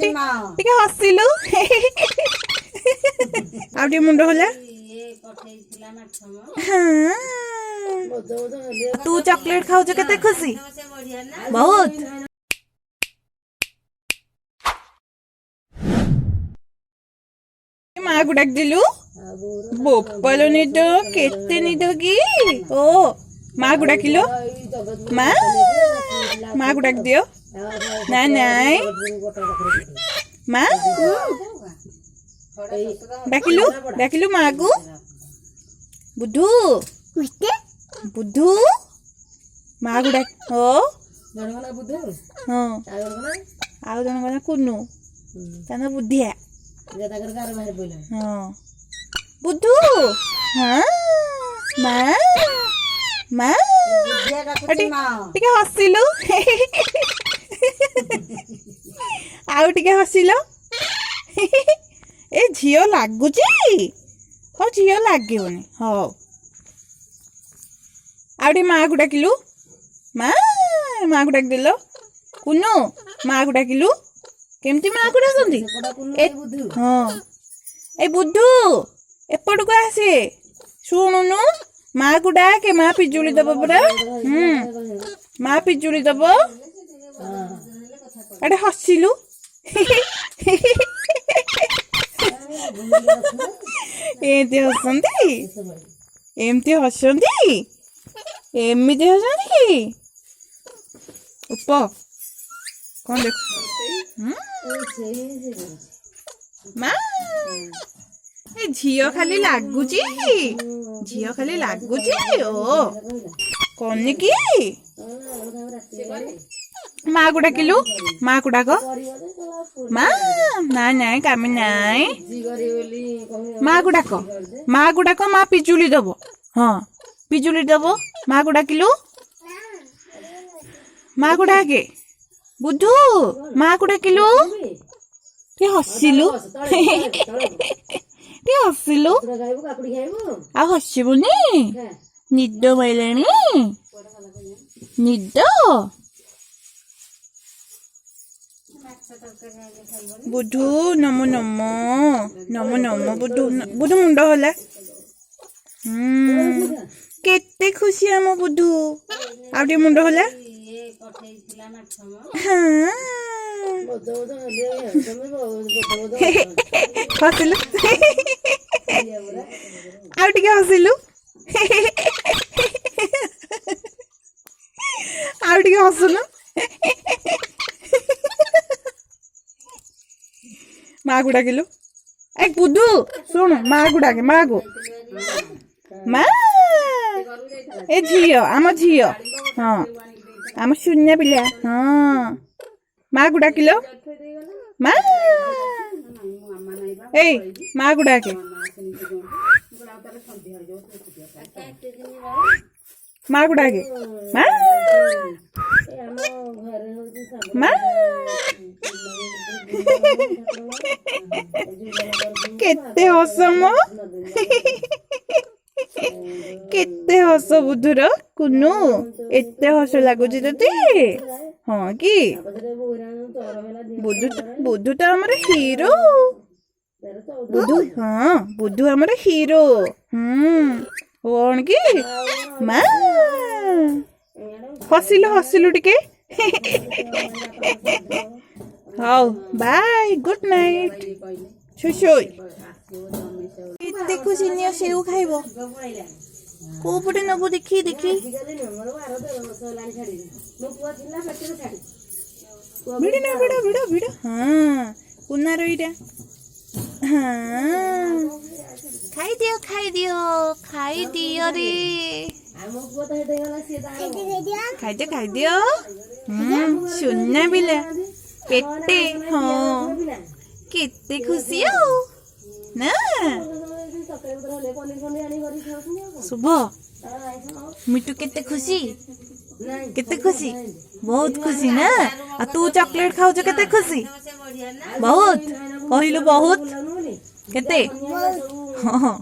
ଟିକେ ହସିଲୁ ଆଉ ଟିକେ ମୁଣ୍ଡ ହେଲା। ତୁ ଚକଲେଟ ଖାଉଛୁ କେତେ ଖୁସି ବହୁତ। माँ को डाक दिलु बोपलो निद केते निद की ओ माँ को डाकिलो माँ माँ को डाक दियो ना नाई माँ डाकिलु डाकिलु माँ को बुद्धू बुद्धू माँ को डाक ओ हाँ आउ जन कना कुनु तना बुद्धिया हाँ बुद्धू हाँ माँ माँ टिके हसिलु आउ टिके हसिल ए झियो लागुची हो झियो लागेबनी हो आउटी माँ को डाकिलु माँ माँ को डाक दिलो कुनु माँ को डाकिलु केमती माँ को डाकंती हाँ ए बुद्धू एपट को आसे शुणुनु माँ को डाके माँ पिजुली दब परा माँ पिजुली दब अरे हसिलु एमती हसंती एमती हसंती एमती हसंती उप कौन देख माँ ए झियो खाली लागुची झियो खाली लागुची ओ कौन की माँ को डाकिलु माँ को डाक माँ ना नाई कामी नाई माँ को डाक माँ पिजुली दब हाँ पिजुली दब माँ को डाकिलु माँ को डाके बुद्धू माँ को डाकिलु टे हसिलु टे हसिलु आ हसिबुनी निद माइलानी निद बुद्धू नमो नमो नमो नमो बुद्धू बुद्धू मुंड होला केते खुशी आम बुद्धू आ मुंड होला हसिलु आउ टिके हसिलु आउ टिके हसुनु माँ को डाकिलु ए बुद्धू सुन माँ को डाके माँ को माँ ए झियो आम झियो हाँ आम शून्य पिला हाँ माँ को डाकिलो माँ ए माँ को डाके माँ को डाके माँ माँ केते हसम केते हस बुद्धुर कुनु एते हस लागुची तते हाँ कि बुद्धू तो हमर हीरो बुद्धू हाँ बुद्धू हमर हीरो कौन की माँ हसिलु हसिलु टिके हाउ बाय गुड नाइट शुशोई देखो सिनियर सेव खाइबो को पटे नबो देखी देखी भिड़ ना भिड़ भिड़ भिड़ हाँ कुनारो इटा हाँ खाई दियो रे खाई दियो सुनना बिला पेटे हाँ केते खुशी हो ना शुभ मिट्टू केते खुशी बहुत खुशी ना आ तू चॉकलेट खाऊ केते खुशी बहुत कहलु बहुत केते हाँ